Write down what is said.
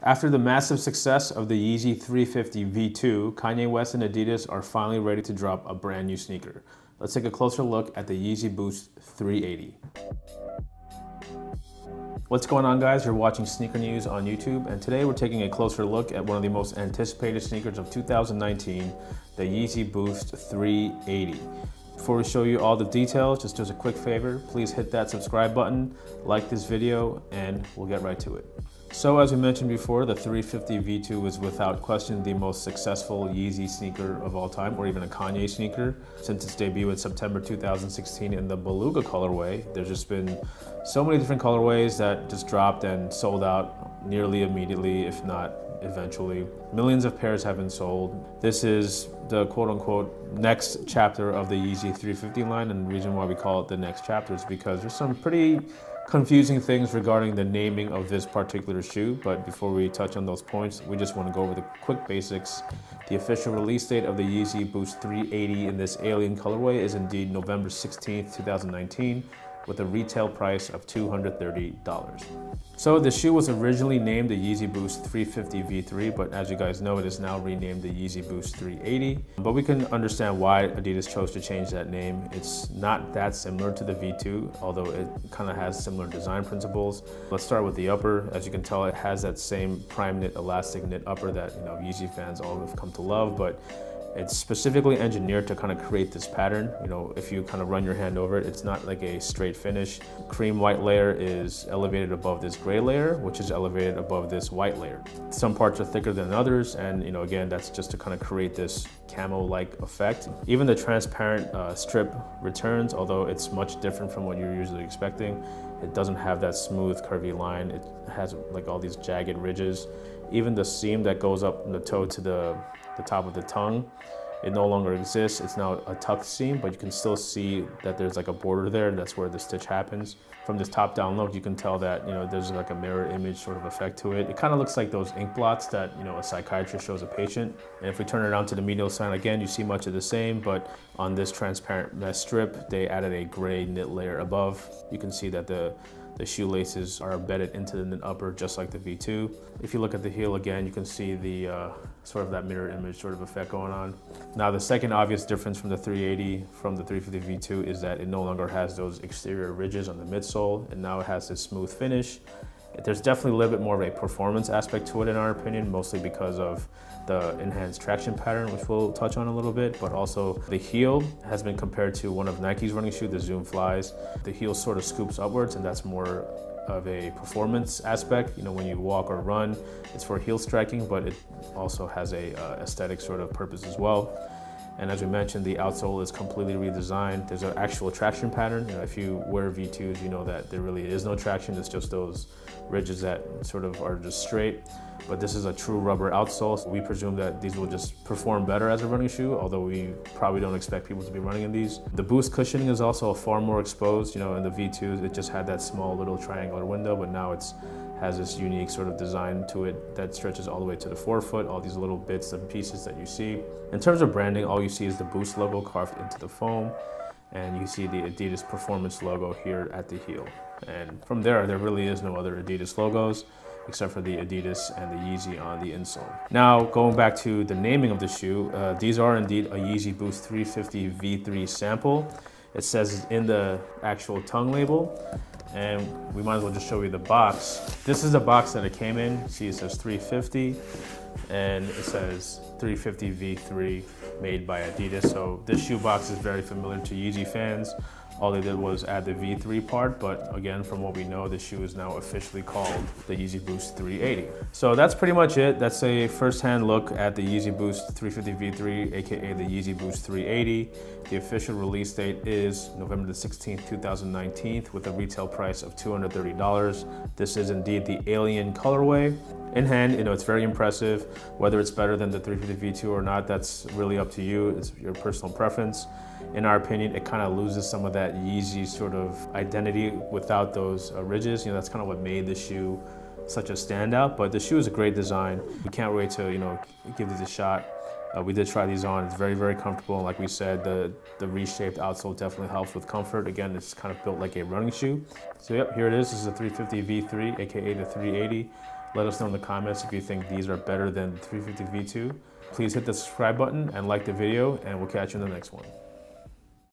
After the massive success of the Yeezy 350 V2, Kanye West and Adidas are finally ready to drop a brand new sneaker. Let's take a closer look at the Yeezy Boost 380. What's going on, guys? You're watching Sneaker News on YouTube, and today we're taking a closer look at one of the most anticipated sneakers of 2019, the Yeezy Boost 380. Before we show you all the details, just do us a quick favor, please hit that subscribe button, like this video, and we'll get right to it. So as we mentioned before, the 350 V2 is without question the most successful Yeezy sneaker of all time, or even a Kanye sneaker. Since its debut in September 2016 in the Beluga colorway, there's just been so many different colorways that just dropped and sold out nearly immediately, if not eventually. Millions of pairs have been sold. This is the quote-unquote next chapter of the Yeezy 350 line, and the reason why we call it the next chapter is because there's some pretty confusing things regarding the naming of this particular shoe. But before we touch on those points, we just want to go over the quick basics. The official release date of the Yeezy Boost 380 in this alien colorway is indeed November 16th, 2019, with a retail price of $230. So the shoe was originally named the Yeezy Boost 350 V3, but as you guys know, it is now renamed the Yeezy Boost 380. But we can understand why Adidas chose to change that name. It's not that similar to the V2, although it kind of has similar design principles. Let's start with the upper. As you can tell, it has that same prime knit, elastic knit upper that Yeezy fans all have come to love, but it's specifically engineered to kind of create this pattern. If you kind of run your hand over it, it's not like a straight finish. Cream white layer is elevated above this gray layer, which is elevated above this white layer. Some parts are thicker than others, and again, that's just to kind of create this camo-like effect. Even the transparent strip returns, although it's much different from what you're usually expecting. It doesn't have that smooth, curvy line. It has like all these jagged ridges. Even the seam that goes up from the toe to the top of the tongue, it no longer exists. It's now a tucked seam, but you can still see that there's like a border there. That's where the stitch happens. From this top down look, you can tell that there's like a mirror image sort of effect to it. It kind of looks like those ink blots that a psychiatrist shows a patient. And if we turn it around to the medial side again, you see much of the same, but on this transparent mesh strip, they added a gray knit layer above. You can see that the shoelaces are embedded into the knit upper, just like the V2. If you look at the heel again, you can see the sort of that mirror image sort of effect going on. Now, the second obvious difference from the 380 from the 350 V2 is that it no longer has those exterior ridges on the midsole, and now it has this smooth finish. There's definitely a little bit more of a performance aspect to it, in our opinion, mostly because of the enhanced traction pattern, which we'll touch on a little bit, but also the heel has been compared to one of Nike's running shoe, the Zoom Flies. The heel sort of scoops upwards, and that's more of a performance aspect. When you walk or run, it's for heel striking, but it also has a aesthetic sort of purpose as well. And as we mentioned, the outsole is completely redesigned. There's an actual traction pattern. If you wear V2s, you know that there really is no traction. It's just those ridges that sort of are just straight. But this is a true rubber outsole, so we presume that these will just perform better as a running shoe, although we probably don't expect people to be running in these. The boost cushioning is also far more exposed. In the V2s, it just had that small little triangular window, but now it's has this unique sort of design to it that stretches all the way to the forefoot, all these little bits and pieces that you see. In terms of branding, all you see is the Boost logo carved into the foam, and you see the Adidas Performance logo here at the heel. And from there really is no other Adidas logos except for the Adidas and the Yeezy on the insole. Now, going back to the naming of the shoe, these are indeed a Yeezy Boost 350 V3 sample. It says in the actual tongue label, and we might as well just show you the box. This is the box that it came in. See, it says 350, and it says 350 V3 made by Adidas. So this shoe box is very familiar to Yeezy fans. All they did was add the V3 part, but again, from what we know, the shoe is now officially called the Yeezy Boost 380. So that's pretty much it. That's a first-hand look at the Yeezy Boost 350 V3, aka the Yeezy Boost 380. The official release date is November the 16th, 2019, with a retail price of $230. This is indeed the alien colorway. In hand, it's very impressive. Whether it's better than the 350 V2 or not, that's really up to you. It's your personal preference. In our opinion, it kind of loses some of that Yeezy sort of identity without those ridges. That's kind of what made the shoe such a standout, but the shoe is a great design. We can't wait to, give these a shot. We did try these on. It's very, very comfortable. Like we said, the reshaped outsole definitely helps with comfort. Again, it's kind of built like a running shoe. So yep, here it is. This is a 350 V3, aka the 380. Let us know in the comments if you think these are better than 350 V2. Please hit the subscribe button and like the video, and we'll catch you in the next one.